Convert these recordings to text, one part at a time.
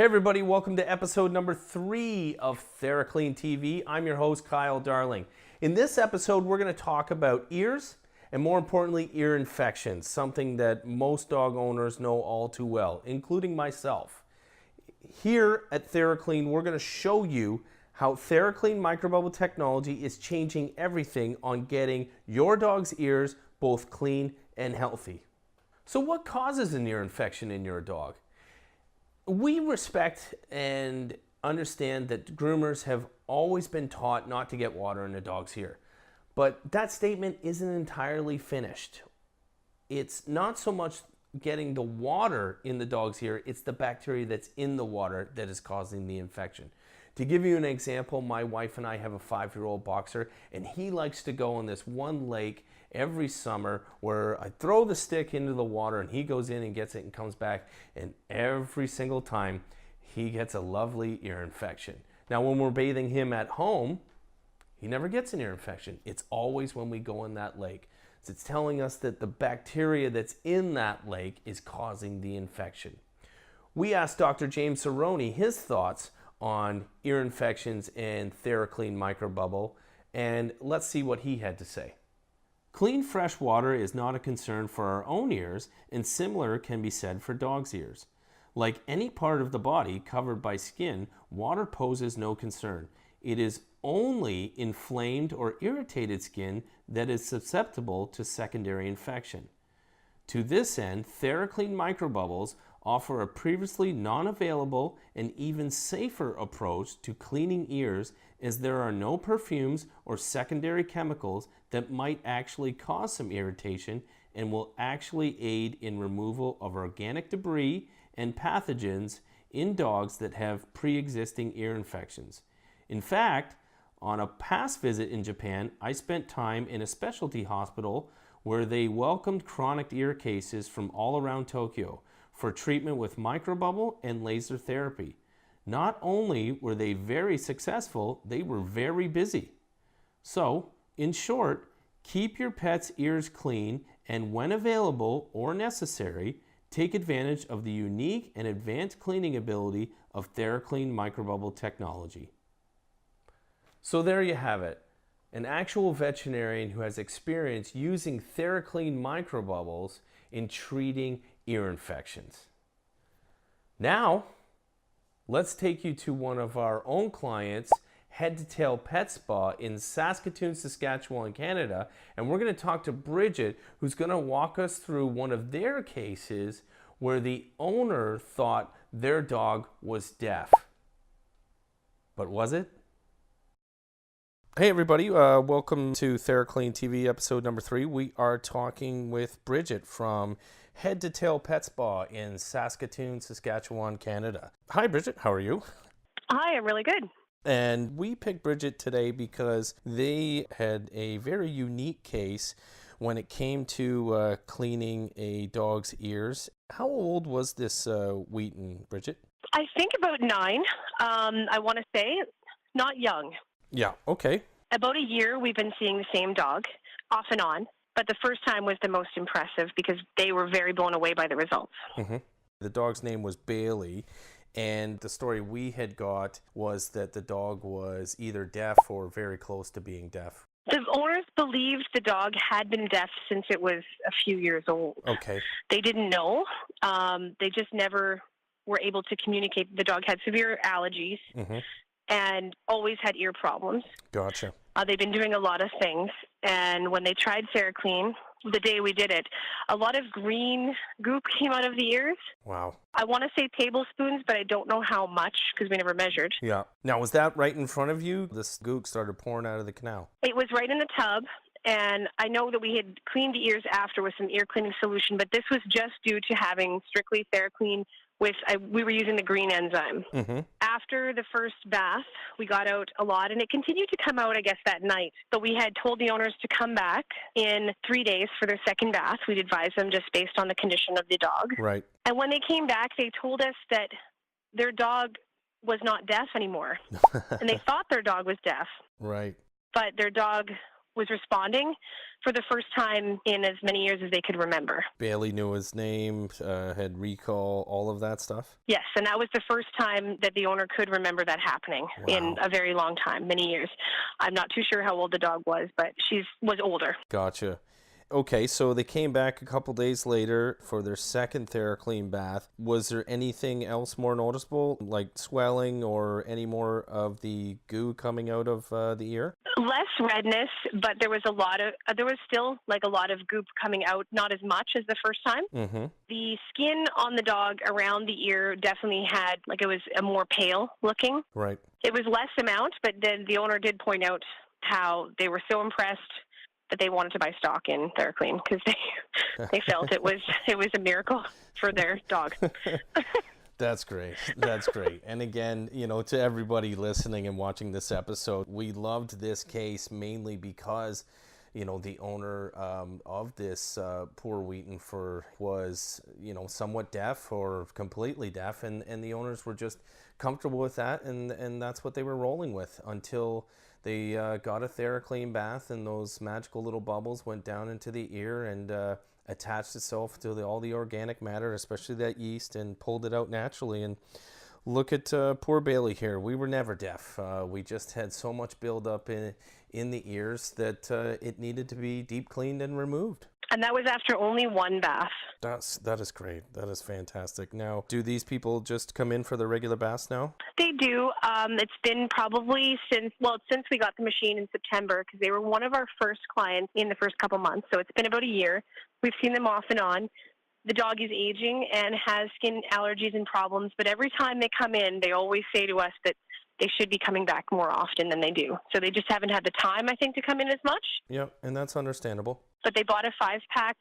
everybody, welcome to episode number 3 of Thera-Clean TV. I'm your host, Kyle Darling. In this episode, we're going to talk about ears and, more importantly, ear infections, something that most dog owners know all too well, including myself. Here at Thera-Clean, we're going to show you how Thera-Clean Microbubble Technology is changing everything on getting your dog's ears both clean and healthy. So what causes an ear infection in your dog? We respect and understand that groomers have always been taught not to get water in a dog's ear. But that statement isn't entirely finished. It's not so much getting the water in the dog's ear, it's the bacteria that's in the water that is causing the infection. To give you an example, my wife and I have a 5-year-old boxer, and he likes to go on this one lake every summer where I throw the stick into the water and he goes in and gets it and comes back, and every single time he gets a lovely ear infection. Now when we're bathing him at home, he never gets an ear infection. It's always when we go in that lake. So it's telling us that the bacteria that's in that lake is causing the infection. We asked Dr. James Zarowny his thoughts on ear infections and Thera-Clean Microbubble, and let's see what he had to say. Clean, fresh water is not a concern for our own ears, and similar can be said for dogs' ears. Like any part of the body covered by skin, water poses no concern. It is only inflamed or irritated skin that is susceptible to secondary infection. To this end, Thera-Clean Microbubbles offer a previously non-available and even safer approach to cleaning ears, as there are no perfumes or secondary chemicals that might actually cause some irritation and will actually aid in removal of organic debris and pathogens in dogs that have pre-existing ear infections. In fact, on a past visit in Japan, I spent time in a specialty hospital where they welcomed chronic ear cases from all around Tokyo for treatment with microbubble and laser therapy. Not only were they very successful, they were very busy. So, in short, keep your pet's ears clean, and when available or necessary, take advantage of the unique and advanced cleaning ability of Thera-Clean Microbubble Technology. So there you have it. An actual veterinarian who has experience using Thera-Clean Microbubbles in treating ear infections. Now, let's take you to one of our own clients, Head to Tail Pet Spa in Saskatoon, Saskatchewan, Canada, and we're going to talk to Bridget, who's going to walk us through one of their cases where the owner thought their dog was deaf. But was it? Hey everybody, welcome to Thera-Clean TV episode number 3. We are talking with Bridget from Head to Tail Pet Spa in Saskatoon, Saskatchewan, Canada. Hi Bridget, how are you? Hi, I'm really good. And we picked Bridget today because they had a very unique case when it came to cleaning a dog's ears. How old was this Wheaton, Bridget? I think about 9. I want to say not young. Yeah, okay. About a year we've been seeing the same dog, off and on, but the first time was the most impressive because they were very blown away by the results. Mm-hmm. The dog's name was Bailey, and the story we had got was that the dog was either deaf or very close to being deaf. The owners believed the dog had been deaf since it was a few years old. Okay. They didn't know. They just never were able to communicate. The dog had severe allergies. Mm-hmm. And always had ear problems. Gotcha. They've been doing a lot of things, and when they tried Thera-Clean, the day we did it, a lot of green goop came out of the ears. Wow. I want to say tablespoons, but I don't know how much because we never measured. Yeah. Now, was that right in front of you? This goop started pouring out of the canal. It was right in the tub, and I know that we had cleaned the ears after with some ear cleaning solution, but this was just due to having strictly Thera-Clean we were using the green enzyme. Mm-hmm. After the first bath, we got out a lot, and it continued to come out, I guess, that night. But we had told the owners to come back in 3 days for their second bath. We'd advise them just based on the condition of the dog. Right. And when they came back, they told us that their dog was not deaf anymore. And they thought their dog was deaf. Right. But their dog was responding for the first time in as many years as they could remember. Bailey knew his name, had recall, all of that stuff? Yes, and that was the first time that the owner could remember that happening in a very long time, many years. I'm not too sure how old the dog was, but she was older. Gotcha. Okay, so they came back a couple days later for their second Thera-Clean bath. Was there anything else more noticeable, like swelling or any more of the goo coming out of the ear? Less redness, but there was still like a lot of goop coming out, not as much as the first time. Mm-hmm. The skin on the dog around the ear definitely had, like, it was a more pale looking. Right. It was less amount, but then the owner did point out how they were so impressed that they wanted to buy stock in Thera-Clean because they felt it was a miracle for their dog. That's great. That's great. And again, you know, to everybody listening and watching this episode, we loved this case mainly because, you know, the owner of this poor Wheaton was, you know, somewhat deaf or completely deaf, and the owners were just comfortable with that, and that's what they were rolling with until they got a Thera-Clean bath, and those magical little bubbles went down into the ear and attached itself to all the organic matter, especially that yeast, and pulled it out naturally. And look at poor Bailey here. We were never deaf. We just had so much buildup in the ears that it needed to be deep cleaned and removed. And that was after only one bath. That is great. That is fantastic. Now, do these people just come in for their regular baths now? They do. It's been probably since we got the machine in September, because they were one of our first clients in the first couple months. So it's been about a year. We've seen them off and on. The dog is aging and has skin allergies and problems, but every time they come in, they always say to us that they should be coming back more often than they do. So they just haven't had the time, I think, to come in as much. Yeah, and that's understandable. But they bought a 5-pack,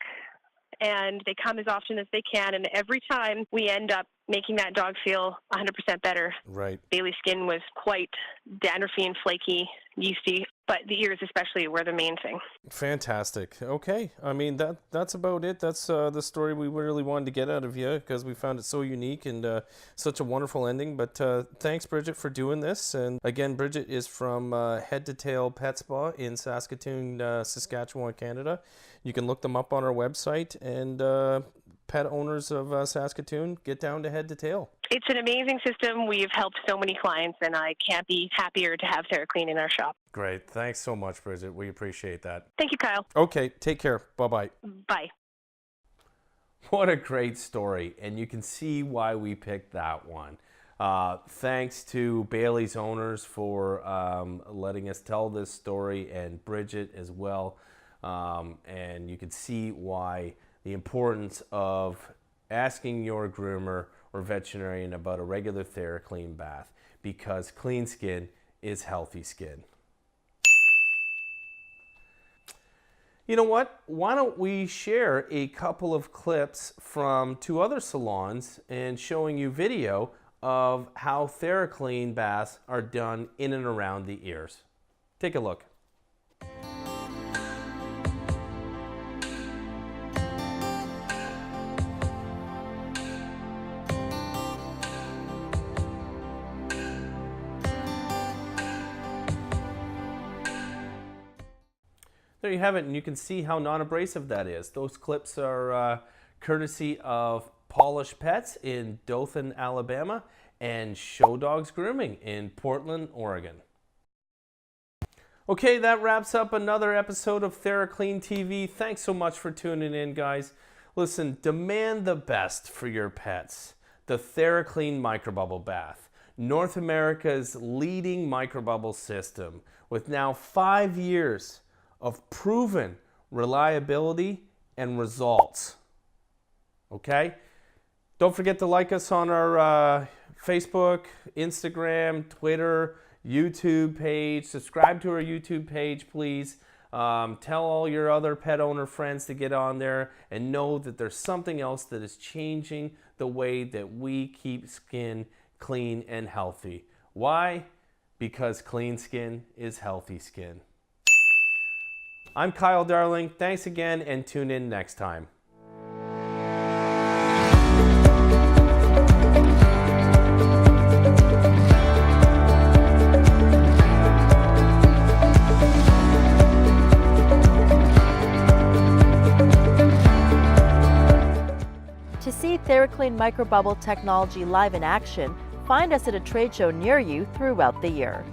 and they come as often as they can, and every time we end up making that dog feel 100% better. Right. Bailey's skin was quite dandruffy and flaky, yeasty, but the ears especially were the main thing. Fantastic. Okay. I mean, that's about it. That's the story we really wanted to get out of you, because we found it so unique and such a wonderful ending. But thanks, Bridget, for doing this. And again, Bridget is from Head to Tail Pet Spa in Saskatoon, Saskatchewan, Canada. You can look them up on our website, and pet owners of Saskatoon, get down to Head to Tail. It's an amazing system. We've helped so many clients, and I can't be happier to have Thera-Clean in our shop. Great. Thanks so much, Bridget. We appreciate that. Thank you, Kyle. Okay. Take care. Bye-bye. Bye. What a great story, and you can see why we picked that one. Thanks to Bailey's owners for letting us tell this story, and Bridget as well. And you can see why the importance of asking your groomer or veterinarian about a regular Thera-Clean bath, because clean skin is healthy skin. You know what? Why don't we share a couple of clips from 2 other salons and showing you video of how Thera-Clean baths are done in and around the ears. Take a look. There you have it, and you can see how non-abrasive that is. Those clips are courtesy of Polish Pets in Dothan, Alabama, and Show Dogs Grooming in Portland, Oregon. Okay, that wraps up another episode of Thera-Clean TV. Thanks so much for tuning in, guys. Listen, demand the best for your pets. The Thera-Clean Microbubble Bath, North America's leading microbubble system, with now 5 years of proven reliability and results. Okay? Don't forget to like us on our Facebook, Instagram, Twitter, YouTube page. Subscribe to our YouTube page, please. Tell all your other pet owner friends to get on there, and know that there's something else that is changing the way that we keep skin clean and healthy. Why? Because clean skin is healthy skin. I'm Kyle Darling. Thanks again, and tune in next time. see Thera-Clean Microbubble Technology live in action, find us at a trade show near you throughout the year.